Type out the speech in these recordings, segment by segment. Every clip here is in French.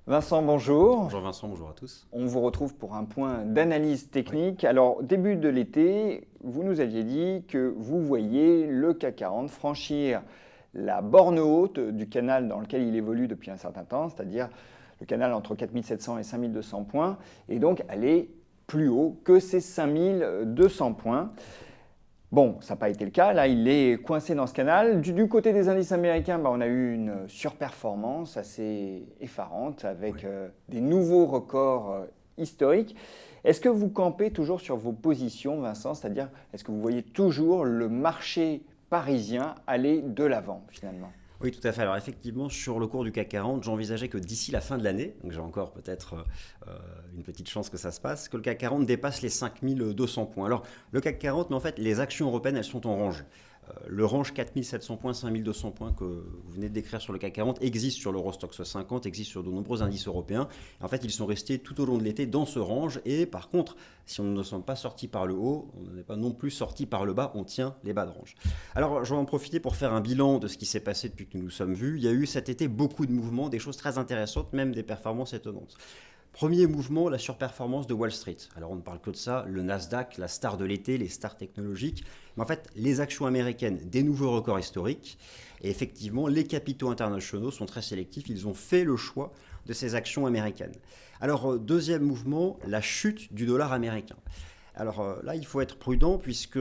Vincent, bonjour. Bonjour Vincent, bonjour à tous. On vous retrouve pour un point d'analyse technique. Alors, début de l'été, vous nous aviez dit que vous voyez le CAC 40 franchir la borne haute du canal dans lequel il évolue depuis un certain temps, c'est-à-dire le canal entre 4700 et 5200 points, et donc aller plus haut que ces 5200 points. Bon, ça n'a pas été le cas. Là, il est coincé dans ce canal. Du côté des indices américains, on a eu une surperformance assez effarante avec des nouveaux records historiques. Est-ce que vous campez toujours sur vos positions, Vincent? C'est-à-dire, est-ce que vous voyez toujours le marché parisien aller de l'avant, finalement? Oui, tout à fait. Alors effectivement, sur le cours du CAC 40, j'envisageais que d'ici la fin de l'année, donc j'ai encore peut-être une petite chance que ça se passe, que le CAC 40 dépasse les 5200 points. Alors le CAC 40, mais en fait les actions européennes, elles sont en range. Le range 4700 points, 5200 points que vous venez de décrire sur le CAC 40 existe sur l'Eurostoxx 50, existe sur de nombreux indices européens. Et en fait, ils sont restés tout au long de l'été dans ce range. Et par contre, si on ne sommes pas sortis par le haut, on n'est pas non plus sortis par le bas, on tient les bas de range. Alors, je vais en profiter pour faire un bilan de ce qui s'est passé depuis que nous nous sommes vus. Il y a eu cet été beaucoup de mouvements, des choses très intéressantes, même des performances étonnantes. Premier mouvement, la surperformance de Wall Street. Alors on ne parle que de ça, le Nasdaq, la star de l'été, les stars technologiques. Mais en fait, les actions américaines, des nouveaux records historiques. Et effectivement, les capitaux internationaux sont très sélectifs. Ils ont fait le choix de ces actions américaines. Alors deuxième mouvement, la chute du dollar américain. Alors là, il faut être prudent puisque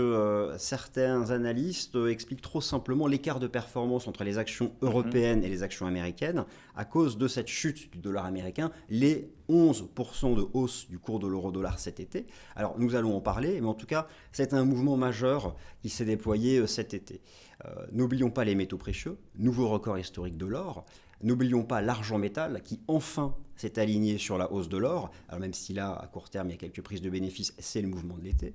certains analystes expliquent trop simplement l'écart de performance entre les actions européennes et les actions américaines à cause de cette chute du dollar américain, les 11% de hausse du cours de l'euro-dollar cet été. Alors nous allons en parler, mais en tout cas, c'est un mouvement majeur qui s'est déployé cet été. N'oublions pas les métaux précieux, nouveau record historique de l'or. N'oublions pas l'argent métal qui enfin s'est aligné sur la hausse de l'or. Alors même si là, à court terme, il y a quelques prises de bénéfices, c'est le mouvement de l'été.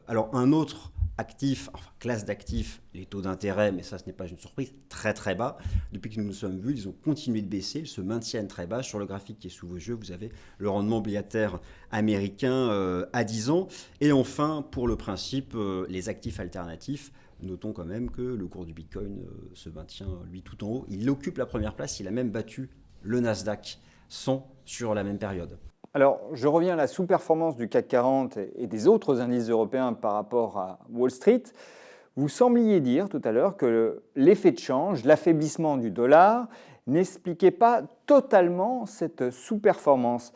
Alors un autre actif, enfin classe d'actifs, les taux d'intérêt, mais ça ce n'est pas une surprise, très très bas. Depuis que nous nous sommes vus, ils ont continué de baisser, ils se maintiennent très bas. Sur le graphique qui est sous vos yeux, vous avez le rendement obligataire américain à 10 ans. Et enfin, pour le principe, les actifs alternatifs. Notons quand même que le cours du Bitcoin se maintient, lui, tout en haut. Il occupe la première place, il a même battu le Nasdaq 100 sur la même période. Alors, je reviens à la sous-performance du CAC 40 et des autres indices européens par rapport à Wall Street. Vous sembliez dire tout à l'heure que l'effet de change, l'affaiblissement du dollar, n'expliquait pas totalement cette sous-performance.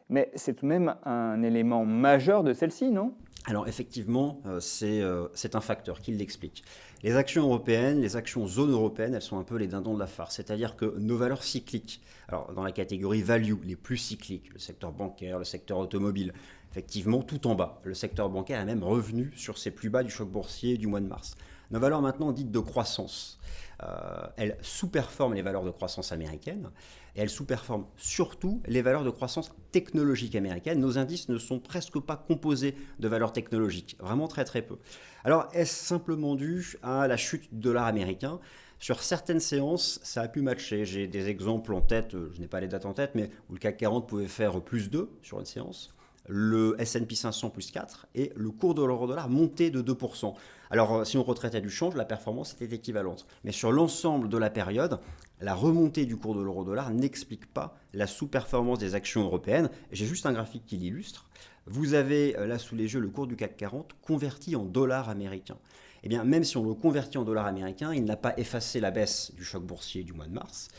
Mais c'est tout de même un élément majeur de celle-ci, non? Alors effectivement, c'est un facteur qui l'explique. Les actions européennes, les actions zone européenne, elles sont un peu les dindons de la farce. C'est-à-dire que nos valeurs cycliques, alors dans la catégorie value, les plus cycliques, le secteur bancaire, le secteur automobile, effectivement tout en bas. Le secteur bancaire est même revenu sur ses plus bas du choc boursier du mois de mars. Nos valeurs maintenant dites de croissance, elles sous-performent les valeurs de croissance américaines et elles sous-performent surtout les valeurs de croissance technologique américaines. Nos indices ne sont presque pas composés de valeurs technologiques, vraiment très très peu. Alors est-ce simplement dû à la chute du dollar américain ? Sur certaines séances, ça a pu matcher. J'ai des exemples en tête, je n'ai pas les dates en tête, mais où le CAC 40 pouvait faire plus 2 sur une séance. Le S&P 500 plus 4 et le cours de l'euro-dollar monté de 2%. Alors si on retraitait du change, la performance était équivalente. Mais sur l'ensemble de la période, la remontée du cours de l'euro-dollar n'explique pas la sous-performance des actions européennes. J'ai juste un graphique qui l'illustre. Vous avez là sous les yeux le cours du CAC 40 converti en dollars américains. Eh bien, même si on le convertit en dollars américains, il n'a pas effacé la baisse du choc boursier du mois de mars.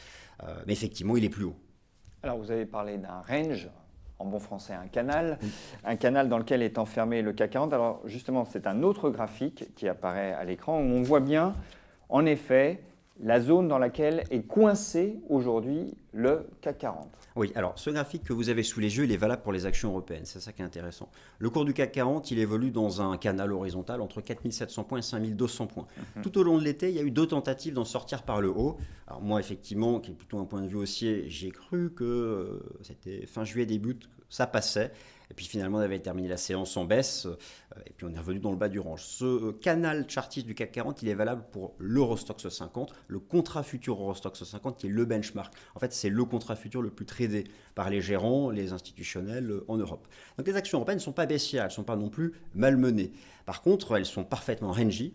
Mais effectivement, il est plus haut. Alors, vous avez parlé d'un range, en bon français un canal dans lequel est enfermé le CAC 40. Alors justement, c'est un autre graphique qui apparaît à l'écran où on voit bien, en effet, la zone dans laquelle est coincé aujourd'hui le CAC 40. Oui, alors ce graphique que vous avez sous les yeux, il est valable pour les actions européennes, c'est ça qui est intéressant. Le cours du CAC 40, il évolue dans un canal horizontal entre 4700 points et 5200 points. Tout au long de l'été, il y a eu 2 tentatives d'en sortir par le haut. Alors moi, effectivement, qui est plutôt un point de vue haussier, j'ai cru que c'était fin juillet, début août, ça passait. Et puis finalement, on avait terminé la séance en baisse, et puis on est revenu dans le bas du range. Ce canal chartiste du CAC 40, il est valable pour l'Eurostoxx 50, le contrat futur Eurostoxx 50, qui est le benchmark. En fait, c'est le contrat futur le plus tradé par les gérants, les institutionnels en Europe. Donc les actions européennes ne sont pas baissières, elles ne sont pas non plus malmenées. Par contre, elles sont parfaitement rangy,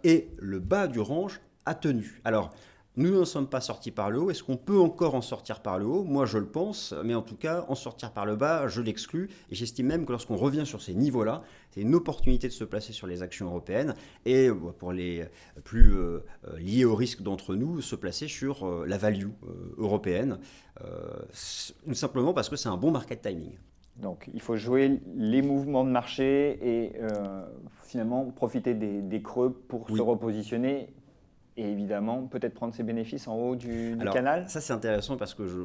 et le bas du range a tenu. Alors, Nous n'en sommes pas sortis par le haut. Est-ce qu'on peut encore en sortir par le haut? Moi, je le pense, mais en tout cas, en sortir par le bas, je l'exclus. Et j'estime même que lorsqu'on revient sur ces niveaux-là, c'est une opportunité de se placer sur les actions européennes et pour les plus liés au risque d'entre nous, se placer sur la value européenne, tout simplement parce que c'est un bon market timing. Donc, il faut jouer les mouvements de marché et finalement profiter des creux pour Oui. se repositionner et évidemment peut-être prendre ses bénéfices en haut du Alors, canal. ça c'est intéressant parce que je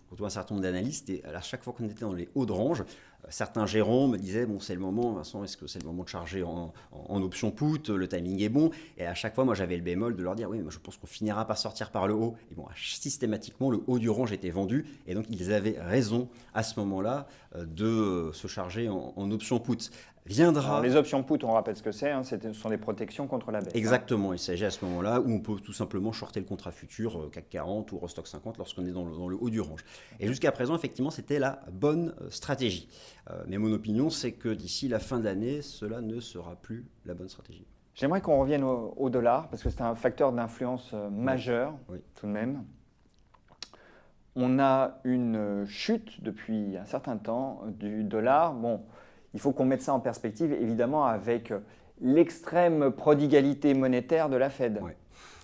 côtoie un certain nombre d'analystes et à chaque fois qu'on était dans les hauts de range, certains gérants me disaient bon c'est le moment, Vincent, est-ce que c'est le moment de charger en option put, le timing est bon, et à chaque fois moi j'avais le bémol de leur dire oui mais je pense qu'on finira par sortir par le haut, et bon systématiquement le haut du range était vendu et donc ils avaient raison à ce moment-là de se charger en option put. Viendra. Alors, les options put, on rappelle ce que c'est, hein, ce sont des protections contre la baisse. Exactement, il s'agit à ce moment-là où on peut tout simplement shorter le contrat futur CAC 40 ou Eurostock 50 lorsqu'on est dans le haut du range. Et jusqu'à présent, effectivement, c'était la bonne stratégie. Mais mon opinion, c'est que d'ici la fin de l'année, cela ne sera plus la bonne stratégie. J'aimerais qu'on revienne au dollar, parce que c'est un facteur d'influence majeur, Oui. tout de même. On a une chute depuis un certain temps du dollar. Bon, il faut qu'on mette ça en perspective, évidemment, avec l'extrême prodigalité monétaire de la Fed. Ouais.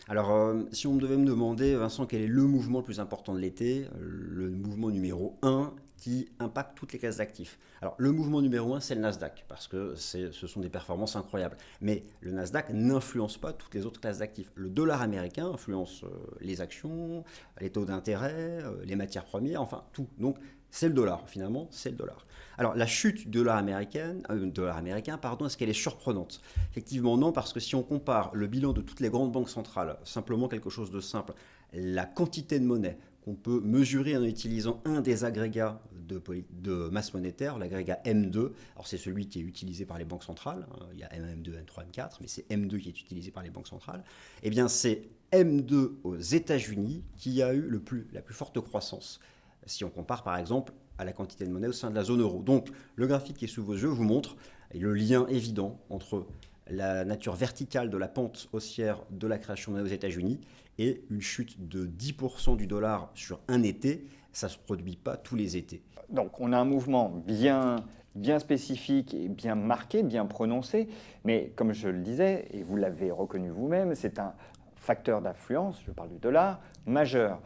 Alors, si on devait me demander, Vincent, quel est le mouvement le plus important de l'été, le mouvement numéro 1 qui impacte toutes les classes d'actifs. Alors, le mouvement numéro 1, c'est le Nasdaq, parce que ce sont des performances incroyables. Mais le Nasdaq n'influence pas toutes les autres classes d'actifs. Le dollar américain influence les actions, les taux d'intérêt, les matières premières, enfin tout. Donc, c'est le dollar, finalement, c'est le dollar. Alors, la chute du dollar américain, est-ce qu'elle est surprenante? Effectivement, non, parce que si on compare le bilan de toutes les grandes banques centrales, simplement quelque chose de simple, la quantité de monnaie qu'on peut mesurer en utilisant un des agrégats de masse monétaire, l'agrégat M2, alors c'est celui qui est utilisé par les banques centrales, hein, il y a M1, M2, M3, M4, mais c'est M2 qui est utilisé par les banques centrales, eh bien c'est M2 aux États-Unis qui a eu la plus forte croissance. Si on compare par exemple à la quantité de monnaie au sein de la zone euro. Donc le graphique qui est sous vos yeux vous montre le lien évident entre la nature verticale de la pente haussière de la création de monnaie aux États-Unis et une chute de 10% du dollar sur un été. Ça ne se produit pas tous les étés. Donc on a un mouvement bien spécifique et bien marqué, bien prononcé, mais comme je le disais, et vous l'avez reconnu vous-même, c'est un facteur d'influence, je parle du dollar, majeur.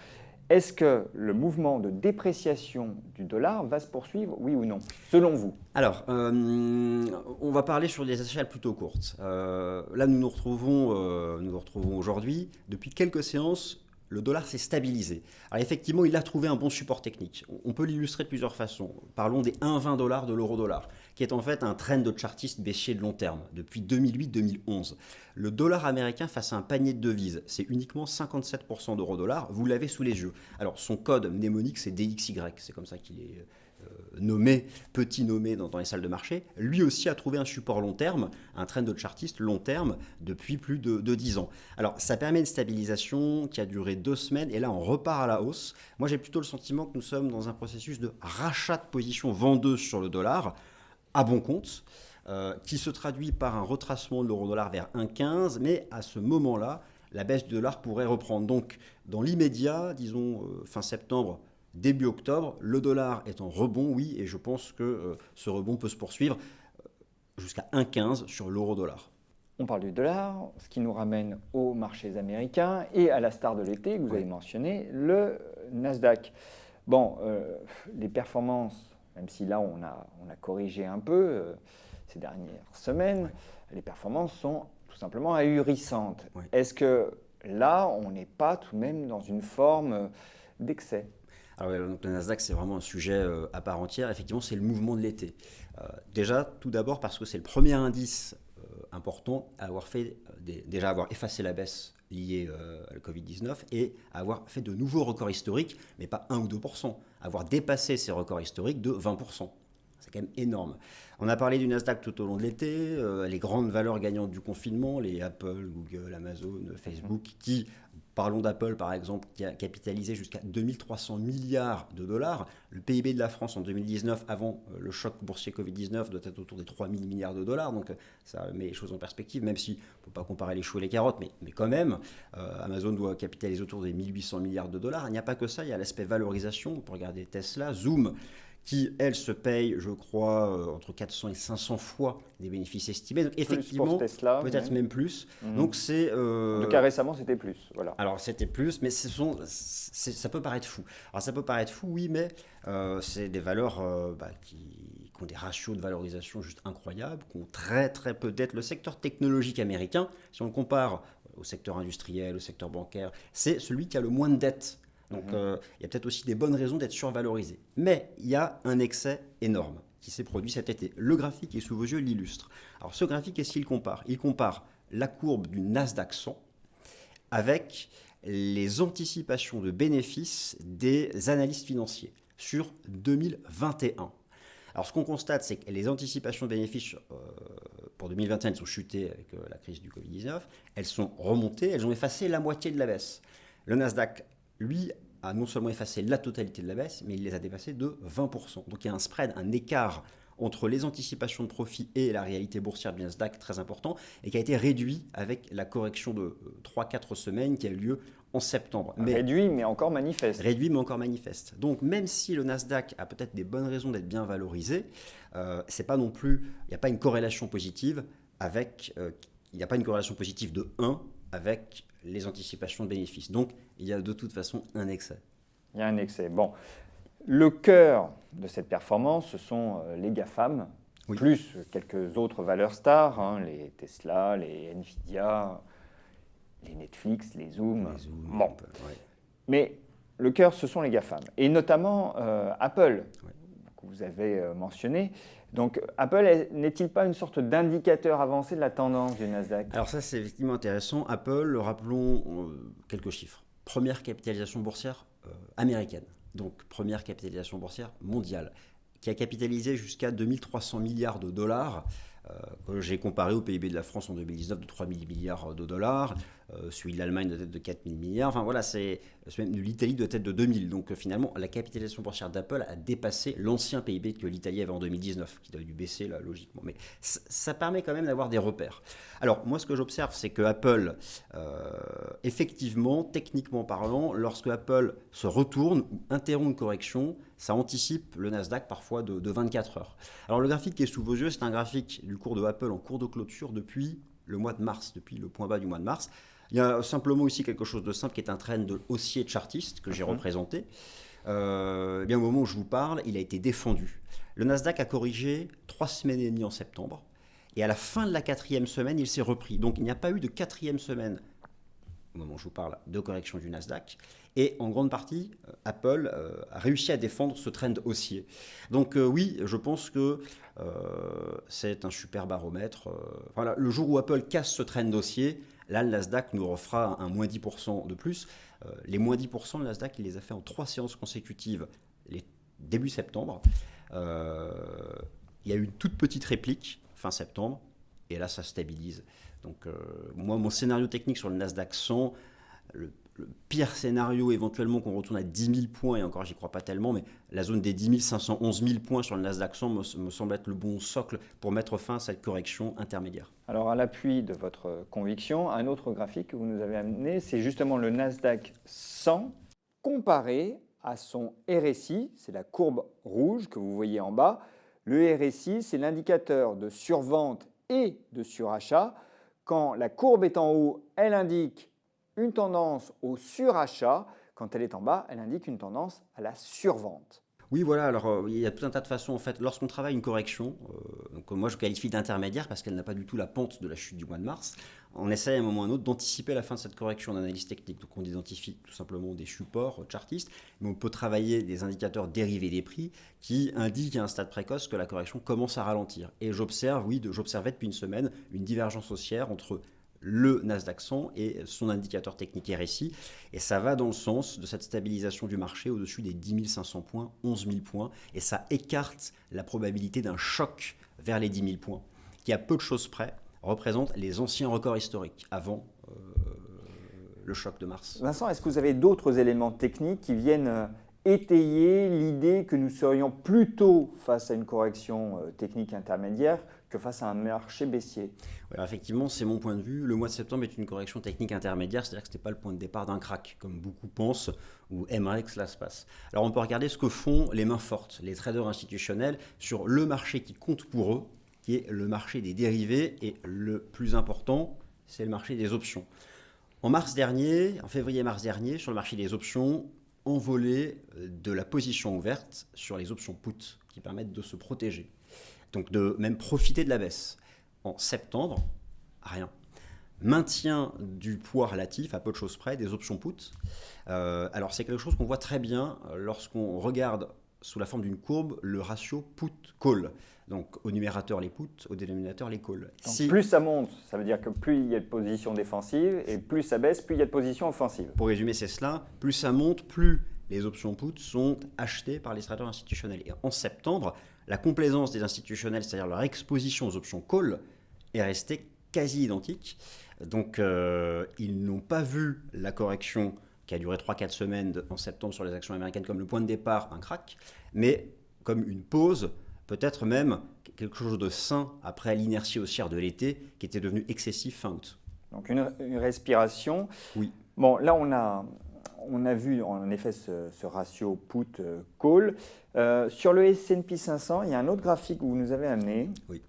Est-ce que le mouvement de dépréciation du dollar va se poursuivre, oui ou non, selon vous? Alors, on va parler sur des échelles plutôt courtes. Là, nous nous retrouvons aujourd'hui. Depuis quelques séances, le dollar s'est stabilisé. Alors effectivement, il a trouvé un bon support technique. On peut l'illustrer de plusieurs façons. Parlons des 1,20 $ de l'euro-dollar, qui est en fait un trend de chartiste baissier de long terme, depuis 2008-2011. Le dollar américain face à un panier de devises, c'est uniquement 57% d'euro-dollar. Vous l'avez sous les yeux. Alors son code mnémonique, c'est DXY, c'est comme ça qu'il est petit nommé dans les salles de marché, lui aussi a trouvé un support long terme, un trend de chartiste long terme depuis plus de 10 ans. Alors ça permet une stabilisation qui a duré 2 semaines et là on repart à la hausse. Moi j'ai plutôt le sentiment que nous sommes dans un processus de rachat de positions vendeuses sur le dollar à bon compte, qui se traduit par un retracement de l'euro-dollar vers 1,15, mais à ce moment-là, la baisse du dollar pourrait reprendre. Donc dans l'immédiat, disons fin septembre, début octobre, le dollar est en rebond, oui, et je pense que ce rebond peut se poursuivre jusqu'à 1,15 sur l'euro-dollar. On parle du dollar, ce qui nous ramène aux marchés américains et à la star de l'été que vous avez mentionné, le Nasdaq. Bon, les performances, même si là on a corrigé un peu ces dernières semaines, les performances sont tout simplement ahurissantes. Est-ce que là, on n'est pas tout de même dans une forme d'excès? Alors, donc, le Nasdaq, c'est vraiment un sujet à part entière. Effectivement, c'est le mouvement de l'été. Déjà, tout d'abord parce que c'est le premier indice important à avoir fait, déjà avoir effacé la baisse liée à la Covid-19 et à avoir fait de nouveaux records historiques, mais pas 1 ou 2%, avoir dépassé ces records historiques de 20%. C'est quand même énorme. On a parlé du Nasdaq tout au long de l'été, les grandes valeurs gagnantes du confinement, les Apple, Google, Amazon, Facebook, qui Parlons d'Apple, par exemple, qui a capitalisé jusqu'à 2300 milliards de dollars. Le PIB de la France en 2019, avant le choc boursier Covid-19, doit être autour des 3000 milliards de dollars. Donc ça met les choses en perspective, même si on ne peut pas comparer les choux et les carottes, mais quand même, Amazon doit capitaliser autour des 1800 milliards de dollars. Il n'y a pas que ça, il y a l'aspect valorisation. On peut regarder Tesla, Zoom, qui, elle, se paye, je crois, entre 400 et 500 fois des bénéfices estimés. Donc, effectivement, Tesla, peut-être même plus. Donc, c'est... En tout cas, récemment, c'était plus. Voilà. Alors, c'était plus, mais ça peut paraître fou. Alors, ça peut paraître fou, oui, mais c'est des valeurs qui ont des ratios de valorisation juste incroyables, qui ont très, très peu de dettes. Le secteur technologique américain, si on le compare au secteur industriel, au secteur bancaire, c'est celui qui a le moins de dettes. Donc, il y a peut-être aussi des bonnes raisons d'être survalorisé. Mais il y a un excès énorme qui s'est produit cet été. Le graphique qui est sous vos yeux l'illustre. Alors, ce graphique, qu'est-ce qu'il compare? Il compare la courbe du Nasdaq 100 avec les anticipations de bénéfices des analystes financiers sur 2021. Alors, ce qu'on constate, c'est que les anticipations de bénéfices pour 2021 elles sont chutées avec la crise du Covid-19. Elles sont remontées, elles ont effacé la moitié de la baisse. Le Nasdaq, lui, a non seulement effacé la totalité de la baisse, mais il les a dépassés de 20%. Donc il y a un spread, un écart entre les anticipations de profit et la réalité boursière du Nasdaq très important, et qui a été réduit avec la correction de 3-4 semaines qui a eu lieu en septembre. Réduit, mais encore manifeste. Réduit, mais encore manifeste. Donc même si le Nasdaq a peut-être des bonnes raisons d'être bien valorisé, c'est pas non plus, il n'y a pas une corrélation positive avec, il n'y a pas une corrélation positive de 1 avec les anticipations de bénéfices. Donc, il y a de toute façon un excès. Il y a un excès. Bon, le cœur de cette performance, ce sont les GAFAM, oui, plus quelques autres valeurs stars, hein, les Tesla, les Nvidia, les Netflix, les Zoom. Bon. Ouais. Mais le cœur, ce sont les GAFAM. Et notamment Apple, ouais, que vous avez mentionné. Donc, Apple n'est-il pas une sorte d'indicateur avancé de la tendance du Nasdaq? Alors ça, c'est effectivement intéressant. Apple, rappelons quelques chiffres. Première capitalisation boursière américaine, donc première capitalisation boursière mondiale, qui a capitalisé jusqu'à 2300 milliards de dollars, que j'ai comparé au PIB de la France en 2019 de 3 000 milliards de dollars, celui de l'Allemagne doit être de 4 000 milliards, enfin voilà, même de l'Italie doit être de 2 000. Donc finalement, la capitalisation boursière d'Apple a dépassé l'ancien PIB que l'Italie avait en 2019, qui doit dû baisser là, logiquement. Mais ça permet quand même d'avoir des repères. Alors moi, ce que j'observe, c'est que Apple, effectivement, techniquement parlant, lorsque Apple se retourne ou interrompt une correction, ça anticipe le Nasdaq parfois de 24 heures. Alors le graphique qui est sous vos yeux, c'est un graphique du cours de Apple en cours de clôture depuis le mois de mars, depuis le point bas du mois de mars. Il y a simplement aussi quelque chose de simple qui est un trend haussier chartiste que j'ai représenté. Bien au moment où je vous parle, il a été défendu. Le Nasdaq a corrigé 3 semaines et demie en septembre. Et à la fin de la 4e semaine, il s'est repris. Donc il n'y a pas eu de 4e semaine, au moment où je vous parle, de correction du Nasdaq. Et en grande partie, Apple a réussi à défendre ce trend haussier. Donc oui, je pense que c'est un super baromètre. Voilà, le jour où Apple casse ce trend haussier, là, le Nasdaq nous refera un moins 10% de plus. Les moins 10%, le Nasdaq, il les a fait en 3 séances consécutives début septembre. Il y a eu une toute petite réplique fin septembre, et là, ça stabilise. Donc moi, mon scénario technique sur le Nasdaq 100, le pire scénario éventuellement qu'on retourne à 10 000 points, et encore j'y crois pas tellement, mais la zone des 10 500, 11 000 points sur le Nasdaq 100 me semble être le bon socle pour mettre fin à cette correction intermédiaire. Alors à l'appui de votre conviction, un autre graphique que vous nous avez amené, c'est justement le Nasdaq 100 comparé à son RSI, c'est la courbe rouge que vous voyez en bas. Le RSI, c'est l'indicateur de survente et de surachat. Quand la courbe est en haut, elle indique une tendance au surachat. Quand elle est en bas, elle indique une tendance à la survente. Oui, voilà, alors il y a tout un tas de façons. En fait, lorsqu'on travaille une correction, donc moi je qualifie d'intermédiaire parce qu'elle n'a pas du tout la pente de la chute du mois de mars, on essaie à un moment ou à un autre d'anticiper la fin de cette correction en analyse technique. Donc on identifie tout simplement des supports chartistes, mais on peut travailler des indicateurs dérivés des prix qui indiquent à un stade précoce que la correction commence à ralentir. Et j'observais depuis une semaine une divergence haussière entre le Nasdaq 100 et son indicateur technique RSI. Et ça va dans le sens de cette stabilisation du marché au-dessus des 10 500 points, 11 000 points. Et ça écarte la probabilité d'un choc vers les 10 000 points, qui à peu de choses près représente les anciens records historiques avant le choc de mars. Vincent, est-ce que vous avez d'autres éléments techniques qui viennent étayer l'idée que nous serions plutôt face à une correction technique intermédiaire que face à un marché baissier? Alors effectivement, c'est mon point de vue. Le mois de septembre est une correction technique intermédiaire, c'est-à-dire que ce n'était pas le point de départ d'un crack, comme beaucoup pensent ou aimeraient que cela se passe. Alors on peut regarder ce que font les mains fortes, les traders institutionnels, sur le marché qui compte pour eux, qui est le marché des dérivés, et le plus important, c'est le marché des options. En février-mars dernier, sur le marché des options, envolée de la position ouverte sur les options put, qui permettent de se protéger. Donc de même profiter de la baisse. En septembre, rien. Maintien du poids relatif, à peu de choses près, des options put. Alors c'est quelque chose qu'on voit très bien lorsqu'on regarde sous la forme d'une courbe le ratio put-call. Donc au numérateur les put, au dénominateur les call. Donc, plus ça monte, ça veut dire que plus il y a de positions défensives, et plus ça baisse, plus il y a de positions offensives. Pour résumer, c'est cela. Plus ça monte, plus les options put sont achetées par les traders institutionnels. Et en septembre, la complaisance des institutionnels, c'est-à-dire leur exposition aux options call, est restée quasi identique. Donc ils n'ont pas vu la correction qui a duré 3-4 semaines en septembre sur les actions américaines comme le point de départ, un crack, mais comme une pause, peut-être même quelque chose de sain après l'inertie haussière de l'été qui était devenue excessive fin août. Donc une respiration. Oui. Bon, là on a vu en effet ce ratio put-call. Sur le S&P 500, il y a un autre graphique que vous nous avez amené, oui,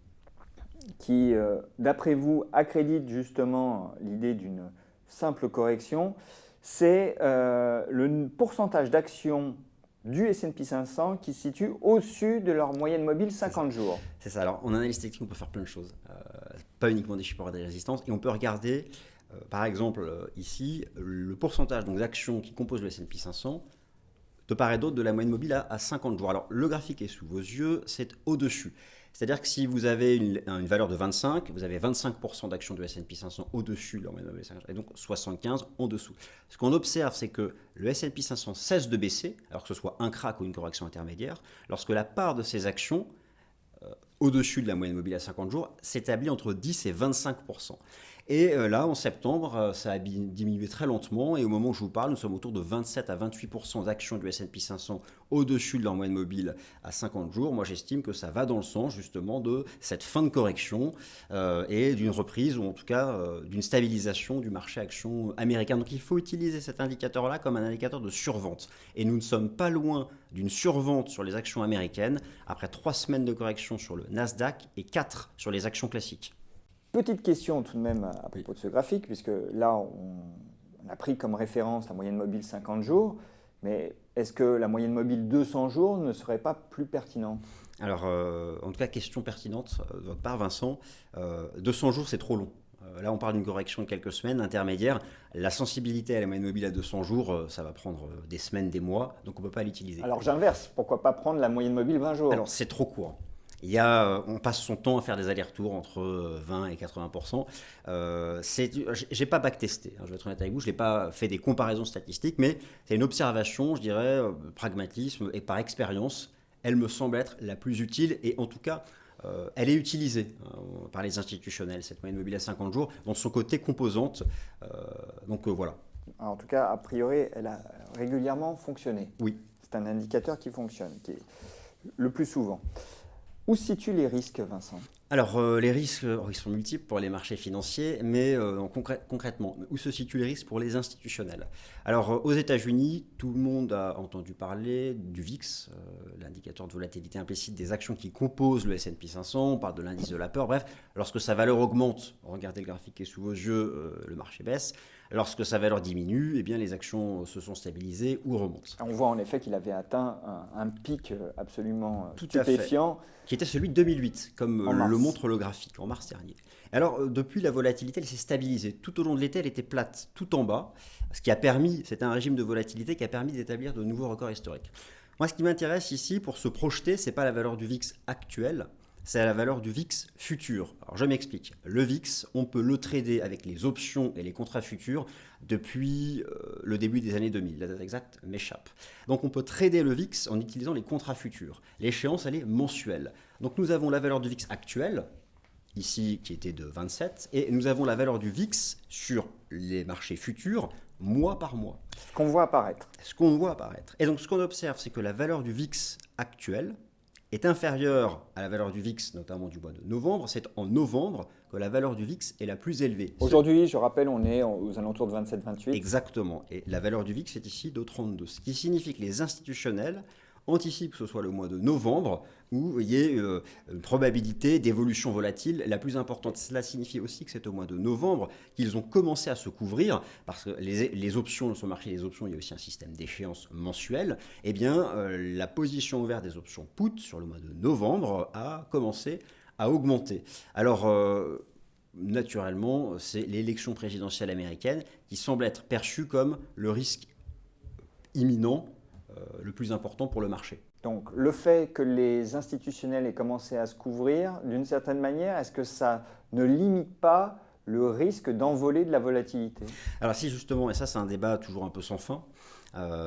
qui, d'après vous, accrédite justement l'idée d'une simple correction. C'est le pourcentage d'actions du S&P 500 qui se situe au-dessus de leur moyenne mobile 50 jours. C'est ça. Alors, en analyse technique, on peut faire plein de choses. Pas uniquement des supports et des résistances. Et on peut regarder, par exemple, ici, le pourcentage d'actions qui composent le S&P 500 de part et d'autre de la moyenne mobile à 50 jours. Alors, le graphique est sous vos yeux, c'est au-dessus. C'est-à-dire que si vous avez une valeur de 25, vous avez 25% d'actions du S&P 500 au-dessus de leur moyenne mobile 50, et donc 75 en dessous. Ce qu'on observe, c'est que le S&P 500 cesse de baisser, alors que ce soit un crack ou une correction intermédiaire, lorsque la part de ces actions au-dessus de la moyenne mobile à 50 jours s'établit entre 10 et 25%. Et là, en septembre, ça a diminué très lentement. Et au moment où je vous parle, nous sommes autour de 27 à 28% d'actions du S&P 500 au-dessus de leur moyenne mobile à 50 jours. Moi, j'estime que ça va dans le sens justement de cette fin de correction et d'une reprise, ou en tout cas d'une stabilisation du marché actions américain. Donc il faut utiliser cet indicateur-là comme un indicateur de survente. Et nous ne sommes pas loin d'une survente sur les actions américaines après 3 semaines de correction sur le Nasdaq et 4 sur les actions classiques. Petite question tout de même à propos de ce graphique, puisque là, on a pris comme référence la moyenne mobile 50 jours, mais est-ce que la moyenne mobile 200 jours ne serait pas plus pertinente? Alors, en tout cas, question pertinente de votre part, Vincent. 200 jours, c'est trop long. Là, on parle d'une correction de quelques semaines, intermédiaire. La sensibilité à la moyenne mobile à 200 jours, ça va prendre des semaines, des mois, donc on ne peut pas l'utiliser. Alors, j'inverse. Pourquoi pas prendre la moyenne mobile 20 jours? Alors, c'est trop court. On passe son temps à faire des allers-retours entre 20 et 80%. Je n'ai pas backtesté, je vais être honnête avec vous, je n'ai pas fait des comparaisons statistiques, mais c'est une observation, je dirais, pragmatisme et par expérience, elle me semble être la plus utile et en tout cas, elle est utilisée par les institutionnels, cette moyenne mobile à 50 jours, dans son côté composante. Voilà. En tout cas, a priori, elle a régulièrement fonctionné. Oui. C'est un indicateur qui fonctionne, qui est le plus souvent. Où se situent les risques, Vincent? Alors, les risques, ils sont multiples pour les marchés financiers, mais concrètement, où se situent les risques pour les institutionnels? Alors, aux États-Unis, tout le monde a entendu parler du VIX, l'indicateur de volatilité implicite des actions qui composent le S&P 500, on parle de l'indice de la peur, bref, lorsque sa valeur augmente, regardez le graphique qui est sous vos yeux, le marché baisse. Lorsque sa valeur diminue, eh bien, les actions se sont stabilisées ou remontent. On voit en effet qu'il avait atteint un pic absolument stupéfiant. Qui était celui de 2008, comme le montre le graphique, en mars dernier. Alors, depuis, la volatilité, elle s'est stabilisée. Tout au long de l'été, elle était plate, tout en bas, c'était un régime de volatilité qui a permis d'établir de nouveaux records historiques. Moi, ce qui m'intéresse ici, pour se projeter, ce n'est pas la valeur du VIX actuel, c'est la valeur du VIX futur. Alors je m'explique. Le VIX, on peut le trader avec les options et les contrats futurs depuis le début des années 2000. La date exacte m'échappe. Donc on peut trader le VIX en utilisant les contrats futurs. L'échéance, elle est mensuelle. Donc nous avons la valeur du VIX actuel ici qui était de 27, et nous avons la valeur du VIX sur les marchés futurs mois par mois. Ce qu'on voit apparaître. Ce qu'on voit apparaître. Et donc ce qu'on observe, c'est que la valeur du VIX actuel est inférieure à la valeur du VIX, notamment du mois de novembre. C'est en novembre que la valeur du VIX est la plus élevée. Aujourd'hui, je rappelle, on est aux alentours de 27-28. Exactement. Et la valeur du VIX est ici de 32. Ce qui signifie que les institutionnels anticipent que ce soit le mois de novembre où il y ait une probabilité d'évolution volatile la plus importante. Cela signifie aussi que c'est au mois de novembre qu'ils ont commencé à se couvrir, parce que les options, sur le marché des options, il y a aussi un système d'échéance mensuelle. Eh bien, la position ouverte des options put sur le mois de novembre a commencé à augmenter. Alors, naturellement, c'est l'élection présidentielle américaine qui semble être perçue comme le risque imminent le plus important pour le marché. Donc le fait que les institutionnels aient commencé à se couvrir, d'une certaine manière, est-ce que ça ne limite pas le risque d'envolée de la volatilité? Alors si justement, et ça c'est un débat toujours un peu sans fin,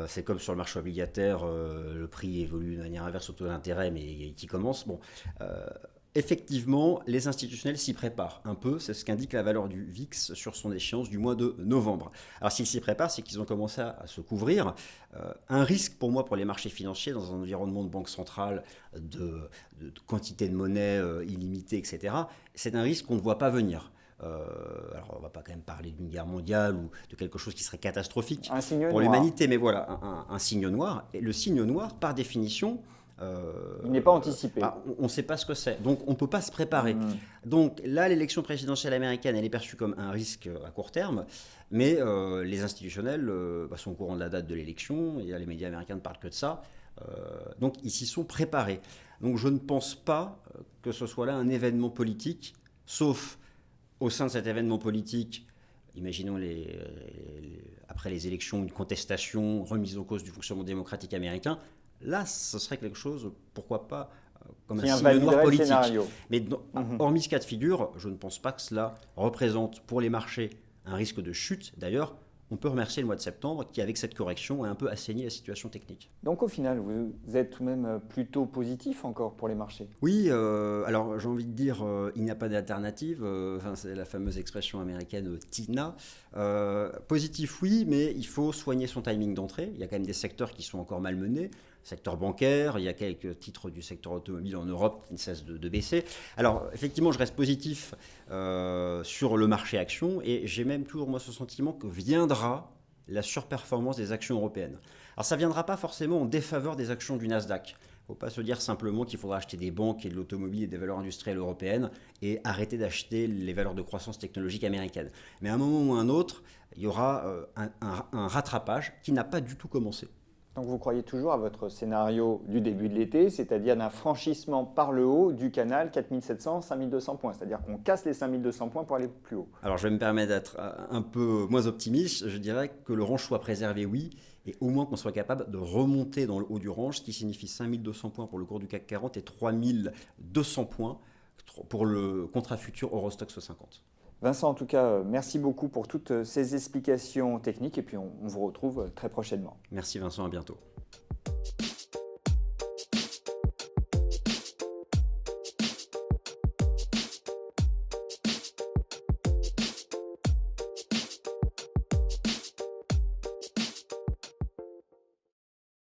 c'est comme sur le marché obligataire, le prix évolue de manière inverse au taux d'intérêt, mais qui commence. Bon, effectivement, les institutionnels s'y préparent un peu, c'est ce qu'indique la valeur du VIX sur son échéance du mois de novembre. Alors s'ils s'y préparent, c'est qu'ils ont commencé à se couvrir. Un risque pour moi, pour les marchés financiers, dans un environnement de banque centrale, de quantité de monnaie illimitée, etc., c'est un risque qu'on ne voit pas venir. Alors on ne va pas quand même parler d'une guerre mondiale ou de quelque chose qui serait catastrophique pour l'humanité, mais voilà, un signe noir. Et le signe noir, par définition, il n'est pas anticipé. On ne sait pas ce que c'est, donc on ne peut pas se préparer. Donc là, l'élection présidentielle américaine, elle est perçue comme un risque à court terme, mais les institutionnels sont au courant de la date de l'élection, et les médias américains ne parlent que de ça, donc ils s'y sont préparés. Donc je ne pense pas que ce soit là un événement politique, sauf au sein de cet événement politique, imaginons après les élections, une contestation, remise en cause du fonctionnement démocratique américain. Là, ce serait quelque chose, pourquoi pas, comme un signe noir politique. Mais hormis ce cas de figure, je ne pense pas que cela représente pour les marchés un risque de chute. D'ailleurs, on peut remercier le mois de septembre qui, avec cette correction, a un peu assaini la situation technique. Donc au final, vous êtes tout de même plutôt positif encore pour les marchés? Oui, alors j'ai envie de dire, il n'y a pas d'alternative. C'est la fameuse expression américaine TINA. Positif, oui, mais il faut soigner son timing d'entrée. Il y a quand même des secteurs qui sont encore malmenés. Secteur bancaire, il y a quelques titres du secteur automobile en Europe qui ne cessent de baisser. Alors effectivement, je reste positif sur le marché actions et j'ai même toujours moi ce sentiment que viendra la surperformance des actions européennes. Alors ça ne viendra pas forcément en défaveur des actions du Nasdaq. Il ne faut pas se dire simplement qu'il faudra acheter des banques et de l'automobile et des valeurs industrielles européennes et arrêter d'acheter les valeurs de croissance technologique américaines. Mais à un moment ou à un autre, il y aura un rattrapage qui n'a pas du tout commencé. Donc vous croyez toujours à votre scénario du début de l'été, c'est-à-dire d'un franchissement par le haut du canal 4700-5200 points, c'est-à-dire qu'on casse les 5200 points pour aller plus haut. Alors je vais me permettre d'être un peu moins optimiste, je dirais que le range soit préservé, oui, et au moins qu'on soit capable de remonter dans le haut du range, ce qui signifie 5200 points pour le cours du CAC 40 et 3200 points pour le contrat futur Eurostoxx 50. Vincent, en tout cas, merci beaucoup pour toutes ces explications techniques et puis on vous retrouve très prochainement. Merci Vincent, à bientôt.